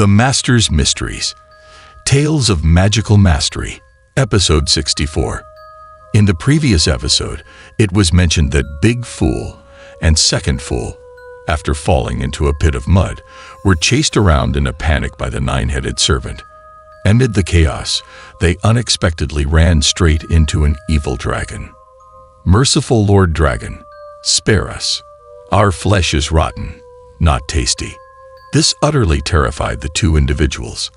The Master's Mysteries. Tales of Magical Mastery. Episode 64. In the previous episode, it was mentioned that Big Fool and Second Fool, after falling into a pit of mud, were chased around in a panic by the nine-headed serpent. Amid the chaos, they unexpectedly ran straight into an evil dragon. "Merciful Lord Dragon, spare us. Our flesh is rotten, not tasty." This utterly terrified the two individuals.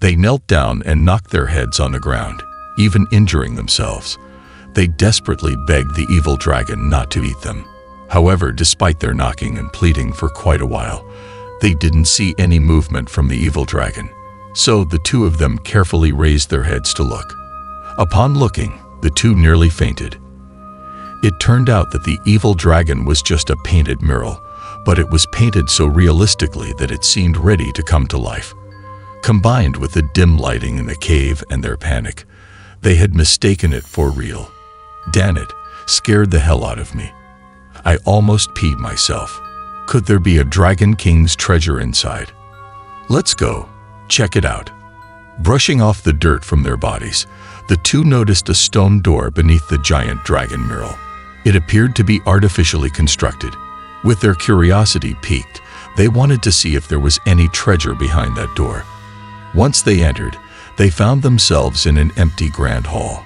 They knelt down and knocked their heads on the ground, even injuring themselves. They desperately begged the evil dragon not to eat them. However, despite their knocking and pleading for quite a while, they didn't see any movement from the evil dragon. So the two of them carefully raised their heads to look. Upon looking, the two nearly fainted. It turned out that the evil dragon was just a painted mural, but it was painted so realistically that it seemed ready to come to life. Combined with the dim lighting in the cave and their panic, they had mistaken it for real. Damn it, scared the hell out of me. I almost peed myself. Could there be a Dragon King's treasure inside? Let's go, check it out. Brushing off the dirt from their bodies, the two noticed a stone door beneath the giant dragon mural. It appeared to be artificially constructed. With their curiosity piqued, they wanted to see if there was any treasure behind that door. Once they entered, they found themselves in an empty grand hall.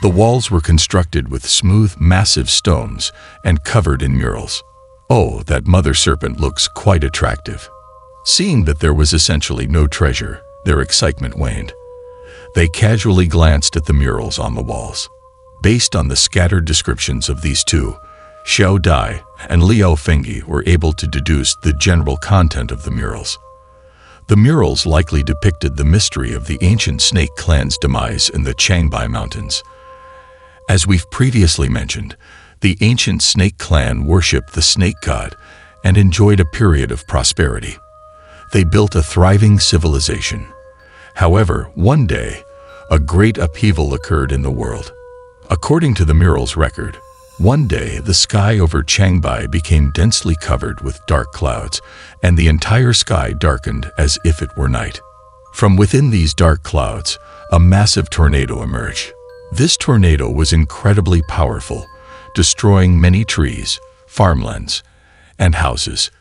The walls were constructed with smooth, massive stones and covered in murals. Oh, that mother serpent looks quite attractive. Seeing that there was essentially no treasure, their excitement waned. They casually glanced at the murals on the walls. Based on the scattered descriptions of these two, Xiao Dai and Liao Fengyi were able to deduce the general content of the murals. The murals likely depicted the mystery of the ancient snake clan's demise in the Changbai Mountains. As we've previously mentioned, the ancient snake clan worshipped the snake god and enjoyed a period of prosperity. They built a thriving civilization. However, one day, a great upheaval occurred in the world. According to the mural's record, one day the sky over Changbai became densely covered with dark clouds, and the entire sky darkened as if it were night. From within these dark clouds, a massive tornado emerged. This tornado was incredibly powerful, destroying many trees, farmlands, and houses.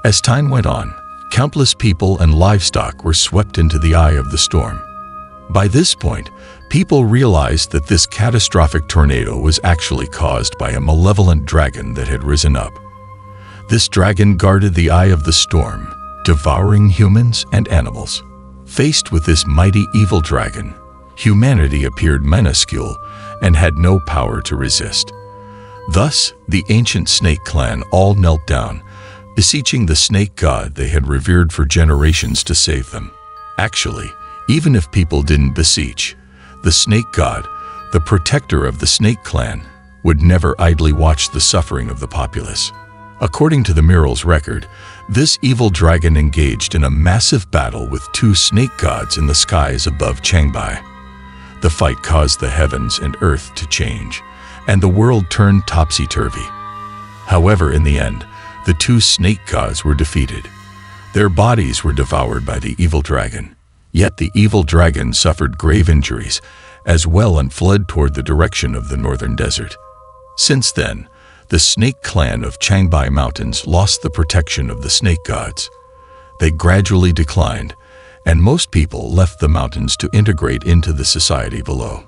As time went on, countless people and livestock were swept into the eye of the storm. By this point, people realized that this catastrophic tornado was actually caused by a malevolent dragon that had risen up. This dragon guarded the eye of the storm, devouring humans and animals. Faced with this mighty evil dragon, humanity appeared minuscule and had no power to resist. Thus, the ancient snake clan all knelt down, beseeching the snake god they had revered for generations to save them. Actually, even if people didn't beseech, the snake god, the protector of the snake clan, would never idly watch the suffering of the populace. According to the mural's record, this evil dragon engaged in a massive battle with two snake gods in the skies above Changbai. The fight caused the heavens and earth to change, and the world turned topsy-turvy. However, in the end, the two snake gods were defeated. Their bodies were devoured by the evil dragon. Yet the evil dragon suffered grave injuries as well and fled toward the direction of the northern desert. Since then, the snake clan of Changbai Mountains lost the protection of the snake gods. They gradually declined, and most people left the mountains to integrate into the society below.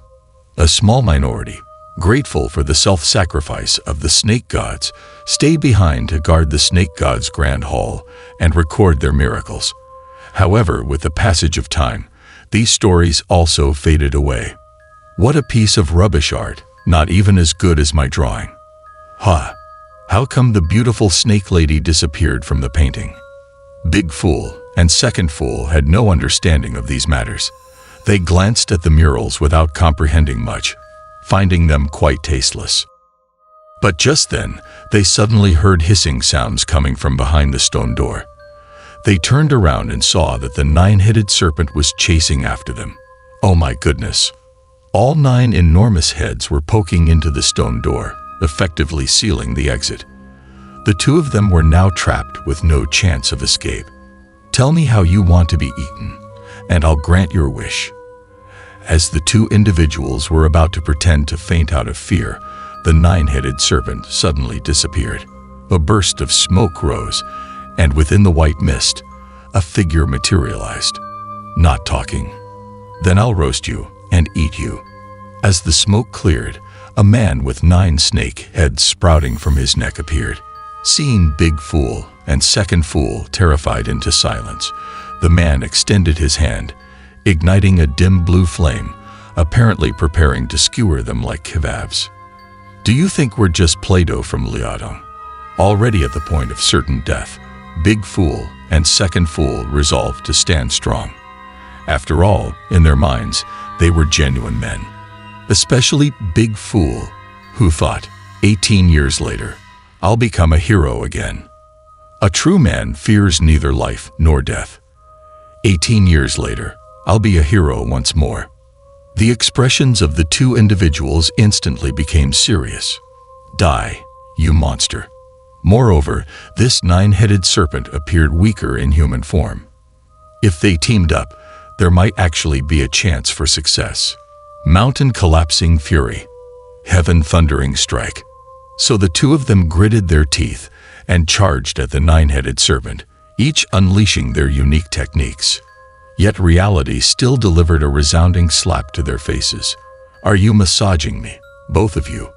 A small minority, grateful for the self-sacrifice of the snake gods, stayed behind to guard the snake gods' grand hall and record their miracles. However, with the passage of time, these stories also faded away. What a piece of rubbish art, not even as good as my drawing. How come the beautiful snake lady disappeared from the painting? Big Fool and Second Fool had no understanding of these matters. They glanced at the murals without comprehending much, finding them quite tasteless. But just then, they suddenly heard hissing sounds coming from behind the stone door. They turned around and saw that the nine-headed serpent was chasing after them. Oh my goodness! All 9 enormous heads were poking into the stone door, effectively sealing the exit. The two of them were now trapped with no chance of escape. Tell me how you want to be eaten, and I'll grant your wish." As the two individuals were about to pretend to faint out of fear, the nine-headed serpent suddenly disappeared. A burst of smoke rose, and within the white mist, a figure materialized. "Not talking. Then I'll roast you and eat you." As the smoke cleared, a man with 9 snake heads sprouting from his neck appeared. Seeing Big Fool and Second Fool terrified into silence, the man extended his hand, igniting a dim blue flame, apparently preparing to skewer them like kebabs. "Do you think we're just Play-Doh from Liadong?" Already at the point of certain death, Big Fool and Second Fool resolved to stand strong. After all, in their minds, they were genuine men. Especially Big Fool, who thought, 18 years later, "I'll become a hero again." A true man fears neither life nor death. 18 years later, "I'll be a hero once more." The expressions of the two individuals instantly became serious. "Die, you monster." Moreover, this 9-headed serpent appeared weaker in human form. If they teamed up, there might actually be a chance for success. Mountain collapsing fury, heaven thundering strike. So the two of them gritted their teeth and charged at the 9-headed serpent, each unleashing their unique techniques. Yet reality still delivered a resounding slap to their faces. "Are you massaging me, both of you?"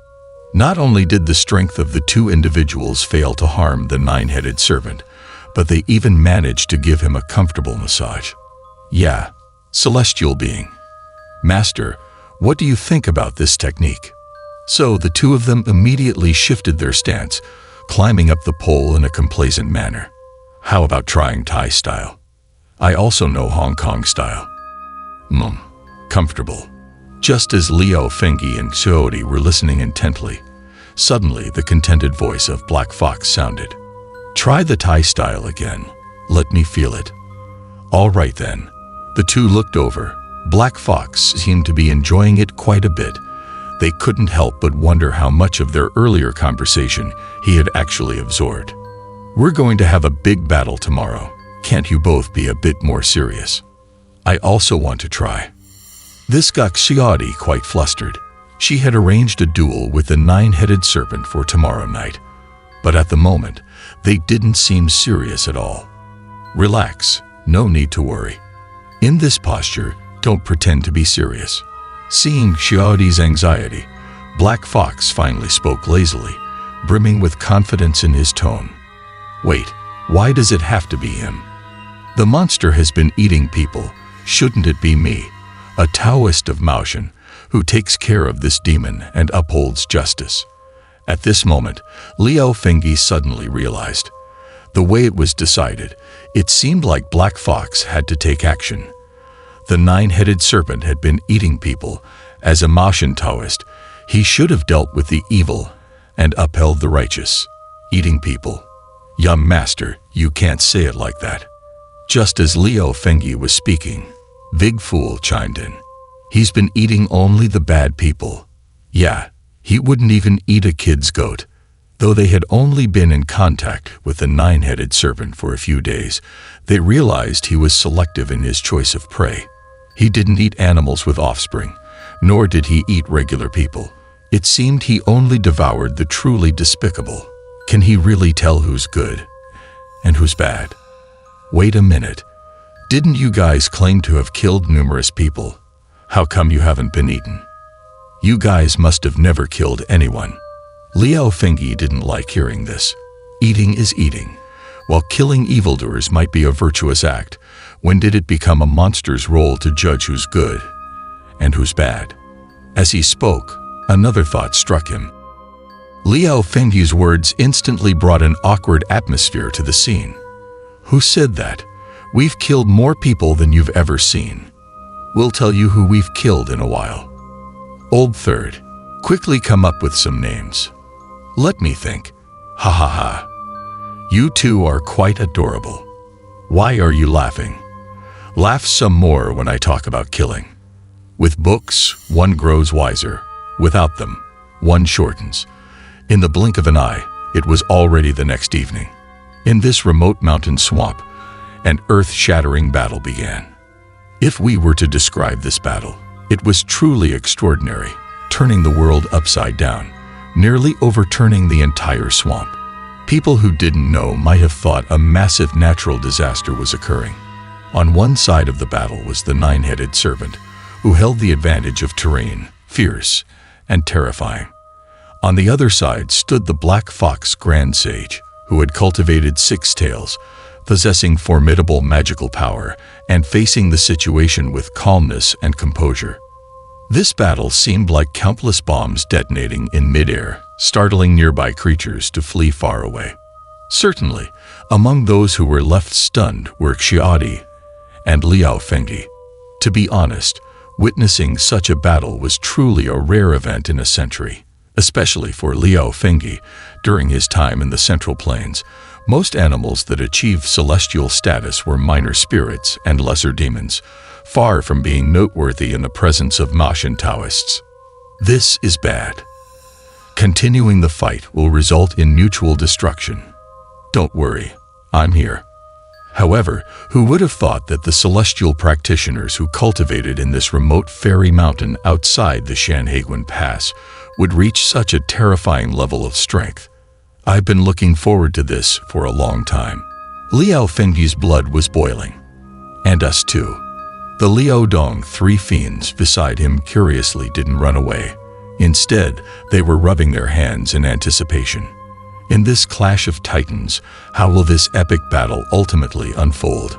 Not only did the strength of the two individuals fail to harm the 9-headed serpent, but they even managed to give him a comfortable massage. "Yeah, celestial being. Master, what do you think about this technique?" So the two of them immediately shifted their stance, climbing up the pole in a complacent manner. "How about trying Thai style? I also know Hong Kong style." Comfortable. Just as Liao Fengyi and Xiaodi were listening intently, suddenly the contented voice of Black Fox sounded. "Try the Thai style again. Let me feel it." "All right then." The two looked over. Black Fox seemed to be enjoying it quite a bit. They couldn't help but wonder how much of their earlier conversation he had actually absorbed. "We're going to have a big battle tomorrow. Can't you both be a bit more serious? I also want to try." This got Xiaodi quite flustered. She had arranged a duel with the 9-headed serpent for tomorrow night. But at the moment, they didn't seem serious at all. "Relax, no need to worry. In this posture, don't pretend to be serious." Seeing Xiaodi's anxiety, Black Fox finally spoke lazily, brimming with confidence in his tone. "Wait, why does it have to be him? The monster has been eating people. Shouldn't it be me, a Taoist of Maoshan, who takes care of this demon and upholds justice?" At this moment, Liao Fengyi suddenly realized. The way it was decided, it seemed like Black Fox had to take action. The 9-headed serpent had been eating people. As a Maoshan Taoist, he should have dealt with the evil and upheld the righteous. Eating people. "Young master, you can't say it like that." Just as Liao Fengyi was speaking, Big Fool chimed in. "He's been eating only the bad people. Yeah, he wouldn't even eat a kid's goat." Though they had only been in contact with the 9-headed serpent for a few days, they realized he was selective in his choice of prey. He didn't eat animals with offspring, nor did he eat regular people. It seemed he only devoured the truly despicable. Can he really tell who's good and who's bad? Wait a minute. Didn't you guys claim to have killed numerous people? How come you haven't been eaten? You guys must have never killed anyone. Liao Fengyi didn't like hearing this. Eating is eating. While killing evildoers might be a virtuous act, when did it become a monster's role to judge who's good and who's bad? As he spoke, another thought struck him. Liao Fengyi's words instantly brought an awkward atmosphere to the scene. Who said that? We've killed more people than you've ever seen. We'll tell you who we've killed in a while. Old Third, quickly come up with some names. Let me think. Ha ha ha. You two are quite adorable. Why are you laughing? Laugh some more when I talk about killing. With books, one grows wiser. Without them, one shortens. In the blink of an eye, it was already the next evening. In this remote mountain swamp, an earth-shattering battle began. If we were to describe this battle, it was truly extraordinary, turning the world upside down, nearly overturning the entire swamp. People who didn't know might have thought a massive natural disaster was occurring. On one side of the battle was the nine-headed serpent, who held the advantage of terrain, fierce and terrifying. On the other side stood the black fox grand sage, who had cultivated 6 tails, possessing formidable magical power and facing the situation with calmness and composure. This battle seemed like countless bombs detonating in midair, startling nearby creatures to flee far away. Certainly, among those who were left stunned were Xiaodi and Liao Fengyi. To be honest, witnessing such a battle was truly a rare event in a century, especially for Liao Fengyi during his time in the Central Plains. Most animals that achieved celestial status were minor spirits and lesser demons, far from being noteworthy in the presence of Maxian Taoists. This is bad. Continuing the fight will result in mutual destruction. Don't worry, I'm here. However, who would have thought that the celestial practitioners who cultivated in this remote fairy mountain outside the Shanhaiguan Pass would reach such a terrifying level of strength? I've been looking forward to this for a long time. Liao Fengyi's blood was boiling. And us too. The Liao Dong 3 fiends beside him curiously didn't run away. Instead, they were rubbing their hands in anticipation. In this clash of titans, how will this epic battle ultimately unfold?